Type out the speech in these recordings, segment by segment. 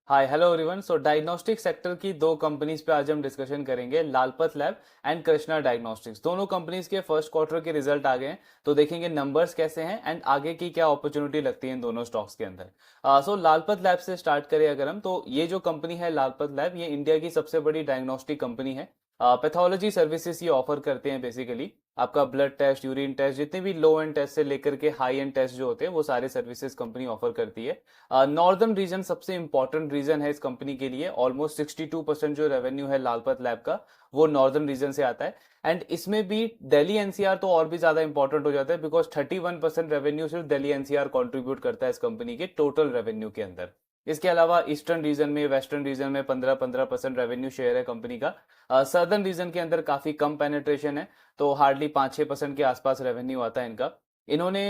हाय hello everyone. So diagnostic sector की दो companies पे आज हम डिस्कशन करेंगे, Lalpath lab and Krishna diagnostics. दोनों कंपनीज के फर्स्ट क्वार्टर के रिजल्ट आ गए हैं, तो देखेंगे नंबर्स कैसे हैं एंड आगे की क्या अपॉर्चुनिटी लगती है इन दोनों स्टॉक्स के अंदर। सो लालपत लैब से स्टार्ट करें अगर हम, तो ये जो कंपनी है लालपत लैब, ये इंडिया की सबसे बड़ी डायग्नोस्टिक कंपनी है। पैथोलॉजी सर्विसेज ये ऑफर करते हैं बेसिकली। आपका ब्लड टेस्ट, यूरिन टेस्ट, जितने भी लो एंड टेस्ट से लेकर के हाई एंड टेस्ट जो होते हैं वो सारे सर्विसेज कंपनी ऑफर करती है। नॉर्दर्न रीजन सबसे इंपॉर्टेंट रीजन है इस कंपनी के लिए। ऑलमोस्ट 62% जो रेवेन्यू है लालपत लैब का, वो नॉर्दर्न रीजन से आता है। एंड इसमें भी दिल्ली एनसीआर तो और भी ज्यादा इंपॉर्टेंट हो जाता है, बिकॉज 31% रेवेन्यू सिर्फ दिल्ली एनसीआर कंट्रीब्यूट करता है इस कंपनी के टोटल रेवेन्यू के अंदर। इसके अलावा ईस्टर्न रीजन में, वेस्टर्न रीजन में 15-15% रेवेन्यू शेयर है कंपनी का। सदर्न रीजन के अंदर काफी कम पेनिट्रेशन है, तो हार्डली 5-6% के आसपास रेवेन्यू आता है इनका। इन्होंने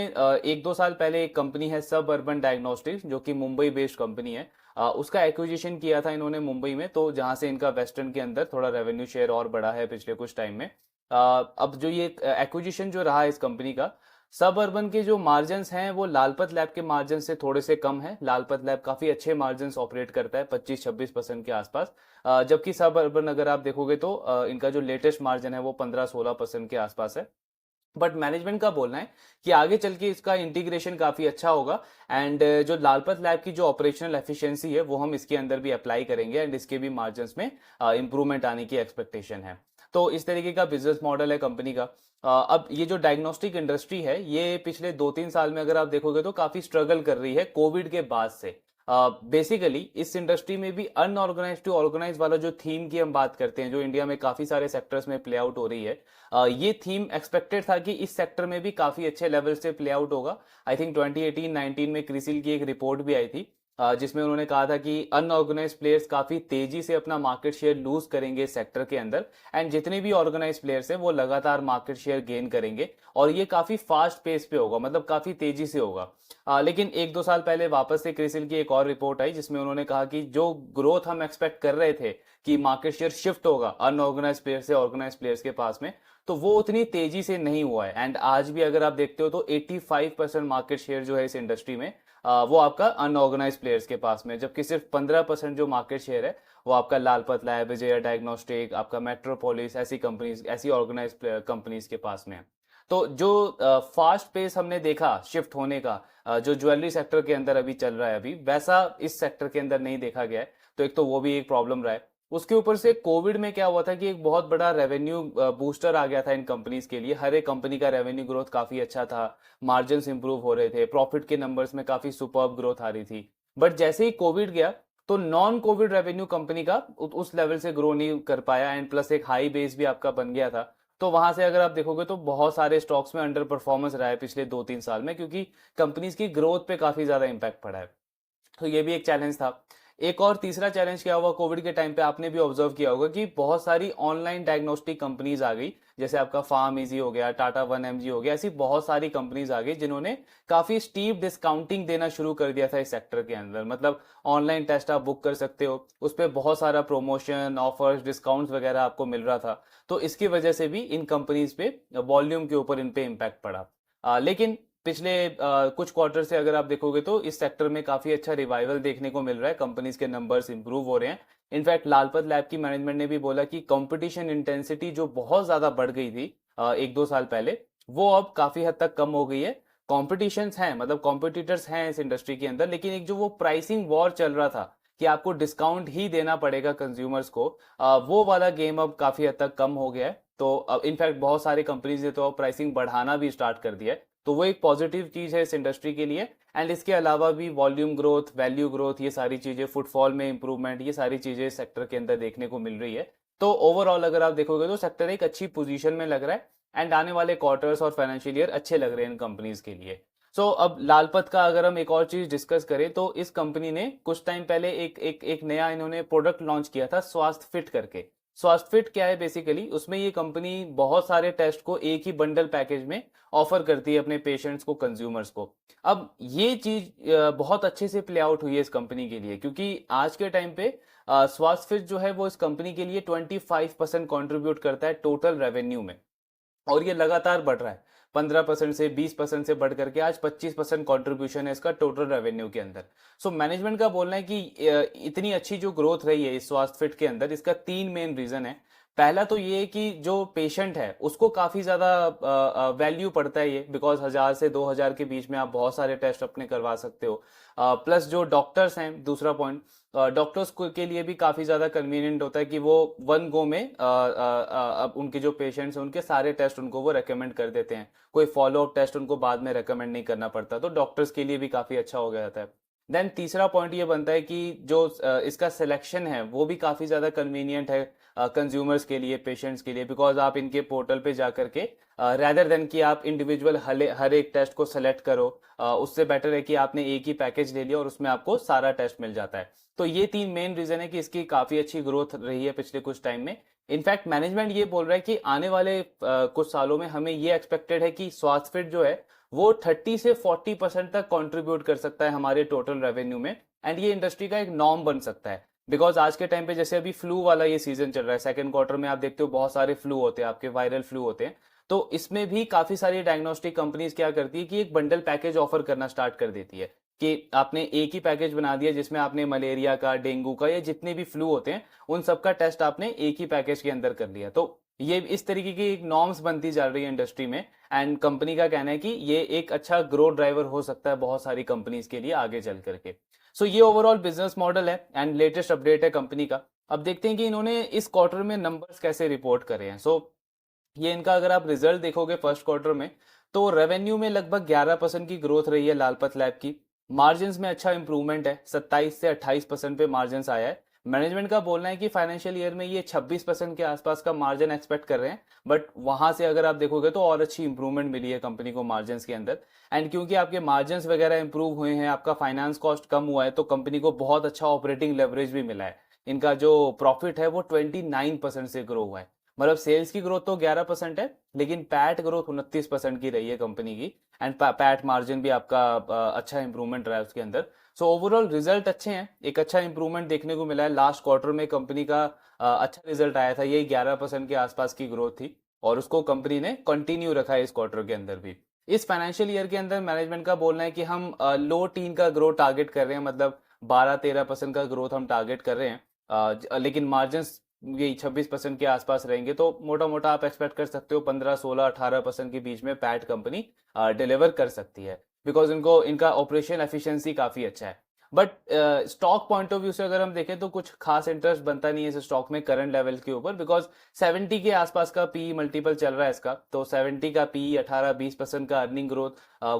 1-2 साल पहले एक कंपनी है सब अर्बन डायग्नोस्टिक्स, जो कि मुंबई बेस्ड कंपनी है, उसका एक्विजिशन किया था इन्होंने मुंबई में, तो जहां से इनका वेस्टर्न के अंदर थोड़ा रेवेन्यू शेयर और बढ़ा है पिछले कुछ टाइम में। अब जो ये एक्विजिशन जो रहा है इस कंपनी का, सब अर्बन के जो मार्जिन्स हैं वो लालपत लैब के मार्जिन से थोड़े से कम है। लालपत लैब काफी अच्छे मार्जिन्स ऑपरेट करता है, 25-26% के आसपास। जबकि सब अर्बन अगर आप देखोगे तो इनका जो लेटेस्ट मार्जिन है वो 15-16% के आसपास है। बट मैनेजमेंट का बोलना है कि आगे चल के इसका इंटीग्रेशन काफी अच्छा होगा, एंड जो लालपत लैब की जो ऑपरेशनल एफिशिएंसी है वो हम इसके अंदर भी अप्लाई करेंगे, एंड इसके भी मार्जिन्स में इंप्रूवमेंट आने की एक्सपेक्टेशन है। तो इस तरीके का बिजनेस मॉडल है कंपनी का। अब ये जो डायग्नोस्टिक इंडस्ट्री है, ये पिछले 2-3 साल में अगर आप देखोगे तो काफी स्ट्रगल कर रही है कोविड के बाद से। बेसिकली इस इंडस्ट्री में भी अनऑर्गेनाइज टू ऑर्गेनाइज वाला जो थीम की हम बात करते हैं, जो इंडिया में काफी सारे सेक्टर्स में प्ले आउट हो रही है, ये थीम एक्सपेक्टेड था कि इस सेक्टर में भी काफी अच्छे लेवल से प्ले आउट होगा। आई थिंक 2018-19 में क्रिसिल की एक रिपोर्ट भी आई थी, जिसमें उन्होंने कहा था कि अनऑर्गेनाइज प्लेयर्स काफी तेजी से अपना मार्केट शेयर लूज करेंगे इस सेक्टर के अंदर, एंड जितने भी ऑर्गेनाइज प्लेयर्स हैं वो लगातार मार्केट शेयर गेन करेंगे, और ये काफी फास्ट पेस पे होगा, मतलब काफी तेजी से होगा। लेकिन 1-2 साल पहले वापस से क्रिसिल की एक और रिपोर्ट आई, जिसमें उन्होंने कहा कि जो ग्रोथ हम एक्सपेक्ट कर रहे थे कि मार्केट शेयर शिफ्ट होगा अनऑर्गेनाइज प्लेयर से ऑर्गेनाइज प्लेयर्स के पास में, तो वो उतनी तेजी से नहीं हुआ है। एंड आज भी अगर आप देखते हो तो 85% मार्केट शेयर जो है इस इंडस्ट्री में, वो आपका अनऑर्गेनाइज प्लेयर्स के पास में, जबकि सिर्फ 15% जो मार्केट शेयर है वो आपका लालपत लैब, विजय डायग्नोस्टिक, आपका मेट्रोपोलिस, ऐसी कंपनीज, ऐसी ऑर्गेनाइज कंपनीज के पास में है। तो जो फास्ट पेस हमने देखा शिफ्ट होने का, जो ज्वेलरी सेक्टर के अंदर अभी चल रहा है अभी, वैसा इस सेक्टर के अंदर नहीं देखा गया है। तो एक तो वो भी एक प्रॉब्लम रहा है। उसके ऊपर से कोविड में क्या हुआ था कि एक बहुत बड़ा रेवेन्यू बूस्टर आ गया था इन कंपनीज के लिए। हर एक कंपनी का रेवेन्यू ग्रोथ काफी अच्छा था, मार्जिन्स इंप्रूव हो रहे थे, प्रॉफिट के नंबर्स में काफी सुपर्ब ग्रोथ आ रही थी। बट जैसे ही कोविड गया, तो नॉन कोविड रेवेन्यू कंपनी का उस लेवल से ग्रो नहीं कर पाया, एंड प्लस एक हाई बेस भी आपका बन गया था। तो वहां से अगर आप देखोगे तो बहुत सारे स्टॉक्स में अंडर परफॉर्मेंस रहा है पिछले 2-3 साल में, क्योंकि कंपनीज की ग्रोथ पे काफी ज्यादा इंपैक्ट पड़ा है। तो ये भी एक चैलेंज था। एक और तीसरा चैलेंज क्या हुआ कोविड के टाइम पे, आपने भी ऑब्जर्व किया होगा कि बहुत सारी ऑनलाइन डायग्नोस्टिक कंपनीज आ गई, जैसे आपका फार्म इजी हो गया, टाटा 1mg हो गया, ऐसी बहुत सारी कंपनीज आ गई जिन्होंने काफी स्टीप डिस्काउंटिंग देना शुरू कर दिया था इस सेक्टर के अंदर। मतलब ऑनलाइन टेस्ट आप बुक कर सकते हो, उस पर बहुत सारा प्रमोशन, ऑफर्स, डिस्काउंट्स वगैरह आपको मिल रहा था। तो इसकी वजह से भी इन कंपनीज पे, वॉल्यूम के ऊपर इन पे इम्पैक्ट पड़ा। लेकिन पिछले कुछ क्वार्टर से अगर आप देखोगे तो इस सेक्टर में काफी अच्छा रिवाइवल देखने को मिल रहा है, कंपनीज के नंबर्स इंप्रूव हो रहे हैं। इनफैक्ट लालपत लैब की मैनेजमेंट ने भी बोला कि कंपटीशन इंटेंसिटी जो बहुत ज्यादा बढ़ गई थी 1-2 साल पहले, वो अब काफी हद तक कम हो गई है। कॉम्पिटिशन्स हैं, मतलब कॉम्पिटिटर्स हैं इस इंडस्ट्री के अंदर, लेकिन एक जो वो प्राइसिंग वॉर चल रहा था कि आपको डिस्काउंट ही देना पड़ेगा कंज्यूमर्स को, वो वाला गेम अब काफी हद तक कम हो गया है। तो इनफैक्ट बहुत सारी कंपनीज ने तो अब प्राइसिंग बढ़ाना भी स्टार्ट कर दिया है, तो वो एक पॉजिटिव चीज है इस इंडस्ट्री के लिए। एंड इसके अलावा भी वॉल्यूम ग्रोथ, वैल्यू ग्रोथ, ये सारी चीजें, फुटफॉल में इंप्रूवमेंट, ये सारी चीजें सेक्टर के अंदर देखने को मिल रही है। तो ओवरऑल अगर आप देखोगे तो सेक्टर एक अच्छी पोजीशन में लग रहा है, एंड आने वाले क्वार्टर्स और फाइनेंशियल ईयर अच्छे लग रहे हैं इन कंपनीज के लिए। अब लालपत का अगर हम एक और चीज डिस्कस करें, तो इस कंपनी ने कुछ टाइम पहले एक नया इन्होंने प्रोडक्ट लॉन्च किया था, स्वास्थ्य फिट करके। स्वास्थ्य फिट क्या है बेसिकली, उसमें ये कंपनी बहुत सारे टेस्ट को एक ही बंडल पैकेज में ऑफर करती है अपने पेशेंट्स को, कंज्यूमर्स को। अब ये चीज बहुत अच्छे से प्ले आउट हुई है इस कंपनी के लिए, क्योंकि आज के टाइम पे स्वास्थ्य फिट जो है वो इस कंपनी के लिए 25% कॉन्ट्रीब्यूट करता है टोटल रेवेन्यू में, और ये लगातार बढ़ रहा है। 15% से 20% से बढ़ करके आज 25% कॉन्ट्रीब्यूशन है इसका टोटल रेवेन्यू के अंदर। सो मैनेजमेंट का बोलना है कि इतनी अच्छी जो ग्रोथ रही है इस स्वास्थ्य फिट के अंदर, इसका 3 मेन रीजन है। पहला तो ये है कि जो पेशेंट है उसको काफी ज्यादा वैल्यू पड़ता है ये, बिकॉज 1000 से 2000 के बीच में आप बहुत सारे टेस्ट अपने करवा सकते हो। प्लस जो डॉक्टर्स हैं, दूसरा पॉइंट, डॉक्टर्स के लिए भी काफी ज्यादा कन्वीनियंट होता है कि वो वन गो में अब उनके जो पेशेंट्स हैं उनके सारे टेस्ट उनको वो रेकमेंड कर देते हैं, कोई फॉलो अप टेस्ट उनको बाद में रेकमेंड नहीं करना पड़ता, तो डॉक्टर्स के लिए भी काफी अच्छा हो गया है। देन तीसरा पॉइंट ये बनता है कि जो इसका सिलेक्शन है वो भी काफी ज्यादा कन्वीनियंट है कंज्यूमर्स के लिए, पेशेंट्स के लिए, बिकॉज आप इनके पोर्टल पे जा करके रैदर देन कि आप इंडिविजुअल हर एक टेस्ट को सेलेक्ट करो, उससे बेटर है कि आपने एक ही पैकेज ले लिया और उसमें आपको सारा टेस्ट मिल जाता है। तो ये 3 मेन रीजन है कि इसकी काफी अच्छी ग्रोथ रही है पिछले कुछ टाइम में। इनफैक्ट मैनेजमेंट ये बोल रहा है कि आने वाले कुछ सालों में हमें ये एक्सपेक्टेड है कि स्वास्थ्य फिट जो है वो 30 से 40% तक कंट्रीब्यूट कर सकता है हमारे टोटल रेवेन्यू में, एंड ये इंडस्ट्री का एक नॉर्म बन सकता है। बिकॉज आज के टाइम पे जैसे अभी फ्लू वाला ये सीजन चल रहा है, सेकंड क्वार्टर में आप देखते हो बहुत सारे फ्लू होते हैं, आपके वायरल फ्लू होते हैं, तो इसमें भी काफी सारी डायग्नोस्टिक कंपनीज क्या करती है कि एक बंडल पैकेज ऑफर करना स्टार्ट कर देती है कि आपने एक ही पैकेज बना दिया जिसमें आपने मलेरिया का, डेंगू का, या जितने भी फ्लू होते हैं उन सबका टेस्ट आपने एक ही पैकेज के अंदर कर लिया। तो ये इस तरीके की एक नॉर्म्स बनती जा रही है इंडस्ट्री में, एंड कंपनी का कहना है कि ये एक अच्छा ग्रोथ ड्राइवर हो सकता है बहुत सारी कंपनीज के लिए आगे चल करके। सो ये ओवरऑल बिजनेस मॉडल है एंड लेटेस्ट अपडेट है कंपनी का। अब देखते हैं कि इन्होंने इस क्वार्टर में नंबर्स कैसे रिपोर्ट करे हैं। सो ये इनका अगर आप रिजल्ट देखोगे फर्स्ट क्वार्टर में, तो रेवेन्यू में लगभग 11% की ग्रोथ रही है लालपत लैब की। मार्जिन्स में अच्छा इंप्रूवमेंट है, 27 से 28% पे मार्जिन्स आया है। मैनेजमेंट का बोलना है कि फाइनेंशियल ईयर में ये 26% के आसपास का मार्जिन एक्सपेक्ट कर रहे हैं, बट वहां से अगर आप देखोगे तो और अच्छी इंप्रूवमेंट मिली है कंपनी को मार्जिन्स के अंदर। एंड क्योंकि आपके मार्जिन्स वगैरह इंप्रूव हुए हैं, आपका फाइनेंस कॉस्ट कम हुआ है, तो कंपनी को बहुत अच्छा ऑपरेटिंग लेवरेज भी मिला है। इनका जो प्रॉफिट है वो 29% से ग्रो हुआ है। मतलब सेल्स की ग्रोथ तो 11% है, लेकिन पैट ग्रोथ 29% की रही है कंपनी की, एंड पैट मार्जिन भी आपका अच्छा इंप्रूवमेंट रहा है उसके अंदर। सो ओवरऑल रिजल्ट अच्छे हैं, एक अच्छा इंप्रूवमेंट देखने को मिला है। लास्ट क्वार्टर में कंपनी का अच्छा रिजल्ट आया था, ये 11% के आसपास की ग्रोथ थी, और उसको कंपनी ने कंटिन्यू रखा है इस क्वार्टर के अंदर भी। इस फाइनेंशियल ईयर के अंदर मैनेजमेंट का बोलना है कि हम लो टीन का ग्रोथ टारगेट कर रहे हैं, मतलब 12-13% का ग्रोथ हम टारगेट कर रहे हैं, लेकिन मार्जिन यही 26% के आसपास रहेंगे, तो मोटा मोटा आप एक्सपेक्ट कर सकते हो 15, 16, 18% के बीच में पैट कंपनी डिलीवर कर सकती है, बिकॉज इनको इनका ऑपरेशन एफिशिएंसी काफी अच्छा है। But stock point of view से अगर हम देखें तो कुछ खास इंटरेस्ट बनता नहीं है इस स्टॉक में करंट लेवल के ऊपर, बिकॉज 70 के आसपास का पी मल्टीपल चल रहा है इसका, तो 70 का पी 18-20% का अर्निंग ग्रोथ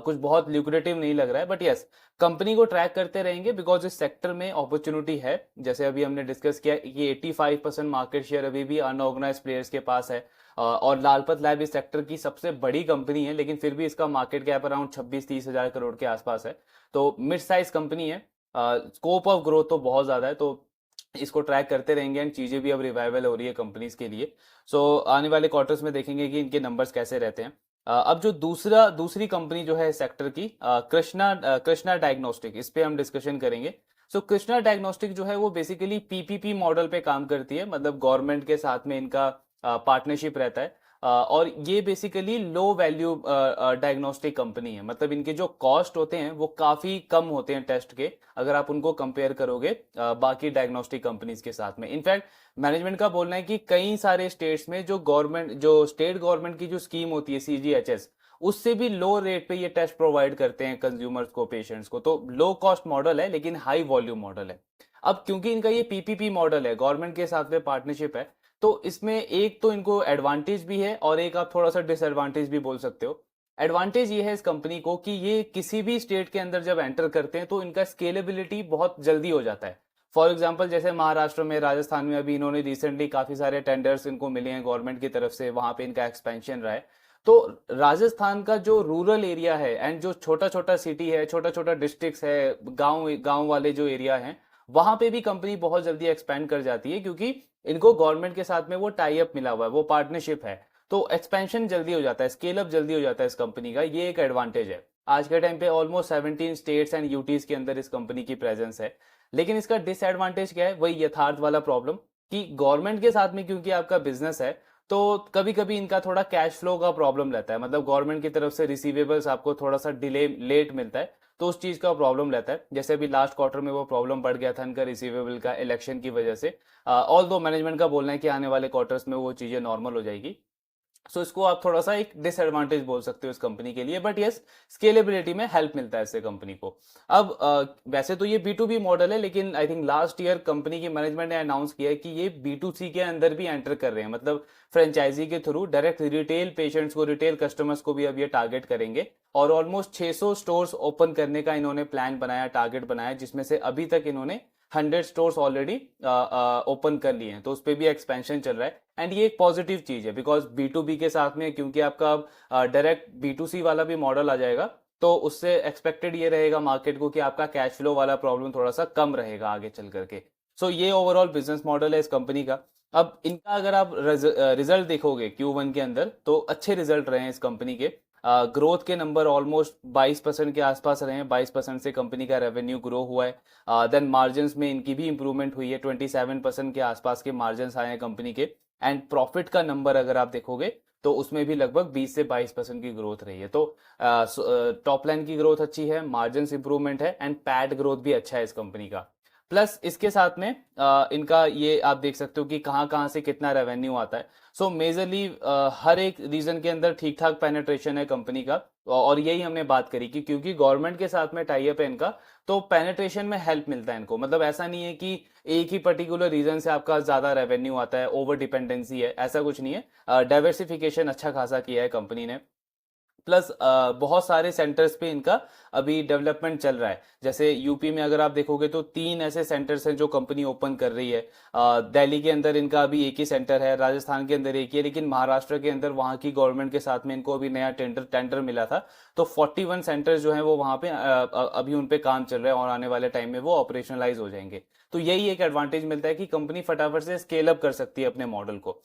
कुछ बहुत ल्यूक्रेटिव नहीं लग रहा है। बट यस, कंपनी को ट्रैक करते रहेंगे बिकॉज इस सेक्टर में अपॉर्चुनिटी है। जैसे अभी हमने डिस्कस किया कि 85% मार्केट शेयर अभी भी अनऑर्गेनाइज प्लेयर्स के पास है, और लालपत लैब इस सेक्टर की सबसे बड़ी कंपनी है, लेकिन फिर भी इसका मार्केट कैप अराउंड 26-30 हजार करोड़ के आसपास है, तो मिड साइज कंपनी है। स्कोप ऑफ ग्रोथ तो बहुत ज्यादा है, तो इसको ट्रैक करते रहेंगे, एंड चीजें भी अब रिवाइवल हो रही है कंपनीज के लिए। सो आने वाले क्वार्टर्स में देखेंगे कि इनके नंबर्स कैसे रहते हैं। अब जो दूसरी कंपनी जो है सेक्टर की, कृष्णा डायग्नोस्टिक, इस पे हम डिस्कशन करेंगे। सो कृष्णा डायग्नोस्टिक जो है वो बेसिकली पीपीपी मॉडल पे काम करती है, मतलब गवर्नमेंट के साथ में इनका पार्टनरशिप रहता है, और ये basically low value diagnostic company है, मतलब इनके जो कॉस्ट होते हैं वो काफी कम होते हैं टेस्ट के, अगर आप उनको कंपेयर करोगे बाकी डायग्नोस्टिक कंपनीज के साथ में। इनफैक्ट मैनेजमेंट का बोलना है कि कई सारे स्टेट्स में जो स्टेट गवर्नमेंट की जो स्कीम होती है सीजीएचएस, उससे भी लो रेट पे ये टेस्ट प्रोवाइड करते हैं कंज्यूमर्स को, पेशेंट्स को। तो लो कॉस्ट मॉडल है लेकिन हाई वॉल्यूम मॉडल है। अब क्योंकि इनका ये पीपीपी मॉडल है, गवर्नमेंट के साथ में पार्टनरशिप है, तो इसमें एक तो इनको एडवांटेज भी है और एक आप थोड़ा सा डिसएडवांटेज भी बोल सकते हो। एडवांटेज ये है इस कंपनी को कि ये किसी भी स्टेट के अंदर जब एंटर करते हैं तो इनका स्केलेबिलिटी बहुत जल्दी हो जाता है। फॉर एग्जांपल जैसे महाराष्ट्र में, राजस्थान में अभी इन्होंने रिसेंटली काफी सारे टेंडर्स इनको मिले हैं गवर्नमेंट की तरफ से, वहां पे इनका एक्सपेंशन रहा है। तो राजस्थान का जो रूरल एरिया है एंड जो छोटा छोटा सिटी है, छोटा छोटा डिस्ट्रिक्ट है, गांव गांव वाले जो एरिया हैं, वहां पे भी कंपनी बहुत जल्दी एक्सपेंड कर जाती है, क्योंकि इनको गवर्नमेंट के साथ में वो टाई अप मिला हुआ है, वो पार्टनरशिप है, तो एक्सपेंशन जल्दी हो जाता है, स्केल अप जल्दी हो जाता है इस कंपनी का। ये एक एडवांटेज है। आज के टाइम पे ऑलमोस्ट 17 स्टेट्स एंड यूटीज के अंदर इस कंपनी की प्रेजेंस है। लेकिन इसका डिसएडवांटेज क्या है? वही यथार्थ वाला प्रॉब्लम कि गवर्नमेंट के साथ में क्योंकि आपका बिजनेस है, तो कभी कभी इनका थोड़ा कैश फ्लो का प्रॉब्लम रहता है, मतलब गवर्नमेंट की तरफ से रिसीवेबल्स आपको थोड़ा सा डिले लेट मिलता है, तो उस चीज का प्रॉब्लम रहता है। जैसे अभी लास्ट क्वार्टर में वो प्रॉब्लम बढ़ गया था इनका रिसीवेबल का इलेक्शन की वजह से। ऑल दो मैनेजमेंट का बोलना है कि आने वाले क्वार्टर्स में वो चीजें नॉर्मल हो जाएगी। सो इसको आप थोड़ा सा एक डिसएडवांटेज बोल सकते हो इस कंपनी के लिए, बट यस स्केलेबिलिटी में हेल्प मिलता है इससे कंपनी को। अब वैसे तो ये B2B मॉडल है, लेकिन I think last year company की मैनेजमेंट ने अनाउंस किया है कि ये B2C के अंदर भी एंटर कर रहे हैं, मतलब फ्रेंचाइजी के थ्रू डायरेक्ट रिटेल पेशेंट्स को, रिटेल कस्टमर्स को भी अब ये टारगेट करेंगे। और ऑलमोस्ट 600 स्टोर्स ओपन करने का इन्होंने प्लान बनाया, टारगेट बनाया, जिसमें से अभी तक इन्होंने 100 स्टोर्स ऑलरेडी ओपन कर लिए हैं, तो उस पर भी एक्सपेंशन चल रहा है। एंड ये एक पॉजिटिव चीज है, बिकॉज B2B के साथ में क्योंकि आपका डायरेक्ट B2C वाला भी मॉडल आ जाएगा, तो उससे एक्सपेक्टेड ये रहेगा मार्केट को कि आपका कैश फ्लो वाला प्रॉब्लम थोड़ा सा कम रहेगा आगे चल करके। सो ये ओवरऑल बिजनेस मॉडल है इस कंपनी का। अब इनका अगर आप रिजल्ट देखोगे Q1 के अंदर, तो अच्छे रिजल्ट रहे हैं इस कंपनी के। ग्रोथ के नंबर ऑलमोस्ट 22% के आसपास रहे हैं, 22% से कंपनी का रेवेन्यू ग्रो हुआ है। देन मार्जिन में इनकी भी इंप्रूवमेंट हुई है, 27% के आसपास के मार्जिन आए हैं कंपनी के। एंड प्रॉफिट का नंबर अगर आप देखोगे तो उसमें भी लगभग 20 से 22% की ग्रोथ रही है। तो टॉप लाइन की ग्रोथ अच्छी है, मार्जिन इंप्रूवमेंट है, एंड पैट ग्रोथ भी अच्छा है इस कंपनी का। प्लस इसके साथ में इनका ये आप देख सकते हो कि कहाँ कहाँ से कितना रेवेन्यू आता है। सो मेजरली हर एक रीजन के अंदर ठीक ठाक पेनेट्रेशन है कंपनी का। और यही हमने बात करी कि क्योंकि गवर्नमेंट के साथ में टाई अप है इनका, तो पेनेट्रेशन में हेल्प मिलता है इनको। मतलब ऐसा नहीं है कि एक ही पर्टिकुलर रीजन से आपका ज्यादा रेवेन्यू आता है, ओवर डिपेंडेंसी है, ऐसा कुछ नहीं है। डाइवर्सिफिकेशन अच्छा खासा किया है कंपनी ने। प्लस बहुत सारे सेंटर्स पे इनका अभी डेवलपमेंट चल रहा है। जैसे यूपी में अगर आप देखोगे तो 3 ऐसे सेंटर्स हैं जो कंपनी ओपन कर रही है। दिल्ली के अंदर इनका अभी एक ही सेंटर है, राजस्थान के अंदर एक ही है, लेकिन महाराष्ट्र के अंदर वहां की गवर्नमेंट के साथ में इनको अभी नया टेंडर मिला था। तो 41 सेंटर्स जो हैं वो वहां पे अभी उन पे काम चल रहा है, और आने वाले टाइम में वो ऑपरेशनलाइज हो जाएंगे। तो यही एक एडवांटेज मिलता है कि कंपनी फटाफट से स्केल अप कर सकती है अपने मॉडल को।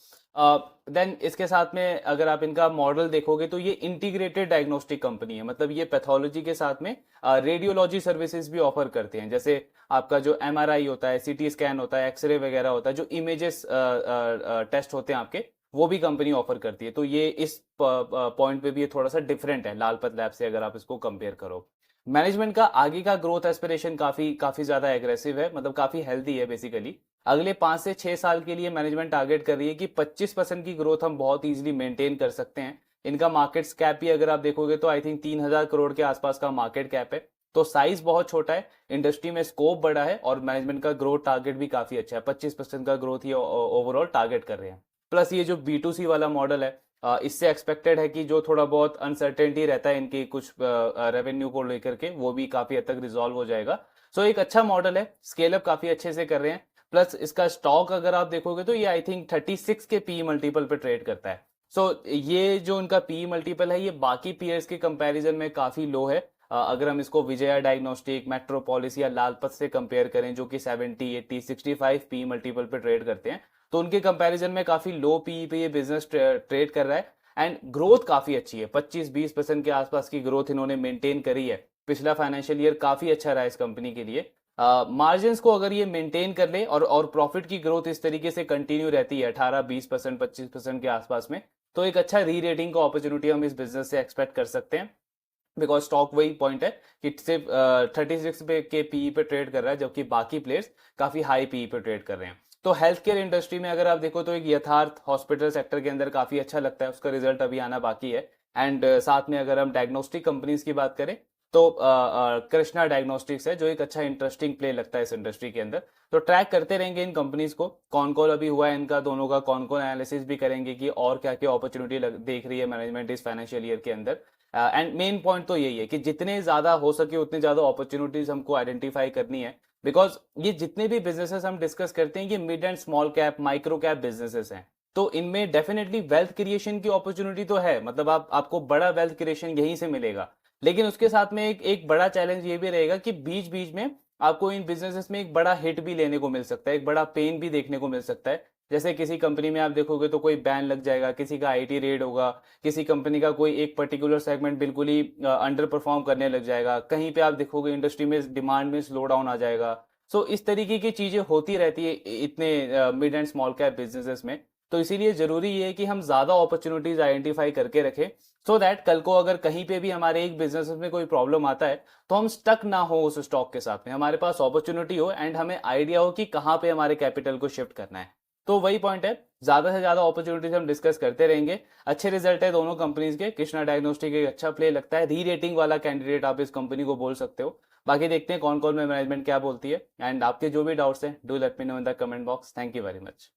देन इसके साथ में अगर आप इनका मॉडल देखोगे तो ये इंटीग्रेटेड डायग्नोस्टिक कंपनी है, मतलब ये पैथोलॉजी के साथ में रेडियोलॉजी सर्विसेज भी ऑफर करते हैं। जैसे आपका जो MRI होता है, CT स्कैन होता है, एक्सरे वगैरह होता है, जो इमेजेस टेस्ट होते हैं आपके, वो भी कंपनी ऑफर करती है। तो ये इस पॉइंट पे भी ये थोड़ा सा डिफरेंट है लालपत लैब से, अगर आप इसको कंपेयर करो। मैनेजमेंट का आगे का ग्रोथ एस्पिरेशन काफी काफी ज्यादा एग्रेसिव है, मतलब काफी हेल्दी है बेसिकली। अगले 5 से 6 साल के लिए मैनेजमेंट टारगेट कर रही है कि 25% की ग्रोथ हम बहुत इजीली मेंटेन कर सकते हैं। इनका मार्केट कैप भी अगर आप देखोगे तो आई थिंक 3,000 करोड़ के आसपास का मार्केट कैप है। तो साइज बहुत छोटा है, इंडस्ट्री में स्कोप बड़ा है, और मैनेजमेंट का ग्रोथ टारगेट भी काफी अच्छा है, 25% का ग्रोथ ये ओवरऑल टारगेट कर रहे हैं। प्लस ये जो B2C वाला मॉडल है, इससे एक्सपेक्टेड है कि जो थोड़ा बहुत अनसर्टेनिटी रहता है इनके कुछ रेवेन्यू को लेकर के, वो भी काफी हद तक रिजॉल्व हो जाएगा। सो एक अच्छा मॉडल है, स्केल अप काफी अच्छे से कर रहे हैं। प्लस इसका स्टॉक अगर आप देखोगे तो ये आई थिंक 36 के पी मल्टीपल पे ट्रेड करता है। सो ये जो इनका पी मल्टीपल है, ये बाकी पीयर्स के कंपैरिजन में काफी लो है। अगर हम इसको विजया डायग्नोस्टिक, मेट्रोपोलिस या लालपत से कंपेयर करें, जो कि 70, 80, 65 पी मल्टीपल पे ट्रेड करते हैं, तो उनके कंपैरिजन में काफी लो पी पे ये बिजनेस ट्रेड कर रहा है। एंड ग्रोथ काफी अच्छी है, 25-20% के आसपास की ग्रोथ इन्होंने मेंटेन करी है। पिछला फाइनेंशियल ईयर काफी अच्छा रहा है इस कंपनी के लिए। मार्जिन्स को अगर ये मेंटेन कर ले, और प्रॉफिट की ग्रोथ इस तरीके से कंटिन्यू रहती है 18-20%, 25% के आसपास में, तो एक अच्छा री रेटिंग का अपॉर्चुनिटी हम इस बिजनेस से एक्सपेक्ट कर सकते हैं। बिकॉज स्टॉक वही पॉइंट है कि सिर्फ 36 पे के पीई पे ट्रेड कर रहा है, जबकि बाकी प्लेयर्स काफी हाई पीई पे ट्रेड कर रहे हैं। तो हेल्थ केयर इंडस्ट्री में अगर आप देखो तो एक यथार्थ हॉस्पिटल सेक्टर के अंदर काफी अच्छा लगता है, उसका रिजल्ट अभी आना बाकी है। एंड साथ में अगर हम डायग्नोस्टिक कंपनीज की बात करें तो कृष्णा डायग्नोस्टिक्स है जो एक अच्छा इंटरेस्टिंग प्ले लगता है इस इंडस्ट्री के अंदर। तो ट्रैक करते रहेंगे इन कंपनीज को, कौन कॉल अभी हुआ है इनका दोनों का, कौन कौन एनालिसिस भी करेंगे कि और क्या क्या अपॉर्चुनिटी देख रही है मैनेजमेंट इस फाइनेंशियल ईयर के अंदर। एंड मेन पॉइंट तो यही है कि जितने ज्यादा हो सके उतनी ज्यादा अपॉर्चुनिटीज हमको आइडेंटिफाई करनी है। बिकॉज ये जितने भी बिजनेसेस हम डिस्कस करते हैं, ये mid and small cap, micro cap businesses हैं। तो इनमें डेफिनेटली वेल्थ क्रिएशन की अपॉर्चुनिटी तो है, मतलब आपको बड़ा वेल्थ क्रिएशन यहीं से मिलेगा। लेकिन उसके साथ में एक बड़ा चैलेंज ये भी रहेगा कि बीच बीच में आपको इन बिजनेसेस में एक बड़ा हिट भी लेने को मिल सकता है, एक बड़ा पेन भी देखने को मिल सकता है। जैसे किसी कंपनी में आप देखोगे तो कोई बैन लग जाएगा, किसी का IT रेड होगा, किसी कंपनी का कोई एक पर्टिकुलर सेगमेंट बिल्कुल ही अंडर परफॉर्म करने लग जाएगा, कहीं पे आप देखोगे इंडस्ट्री में डिमांड में स्लो डाउन आ जाएगा। सो इस तरीके की चीजें होती रहती है इतने mid and small cap businesses में। तो इसीलिए जरूरी ये है कि हम ज्यादा अपॉर्चुनिटीज आइडेंटिफाई करके रखें, सो दैट कल को अगर कहीं पे भी हमारे एक बिजनेस में कोई प्रॉब्लम आता है तो हम स्टक ना हो उस स्टॉक के साथ में, हमारे पास अपॉर्चुनिटी हो एंड हमें आइडिया हो कि कहाँ पे हमारे कैपिटल को शिफ्ट करना है। तो वही पॉइंट है, ज्यादा से ज्यादा अपॉर्चुनिटीज हम डिस्कस करते रहेंगे। अच्छे रिजल्ट है दोनों कंपनीज के, कृष्णा डायग्नोस्टिक एक अच्छा प्ले लगता है, री रेटिंग वाला कैंडिडेट आप इस कंपनी को बोल सकते हो। बाकी देखते हैं कौन कौन में मैनेजमेंट क्या बोलती है, एंड आपके जो भी डाउट्स हैं do let me know in the comment box. Thank you very much.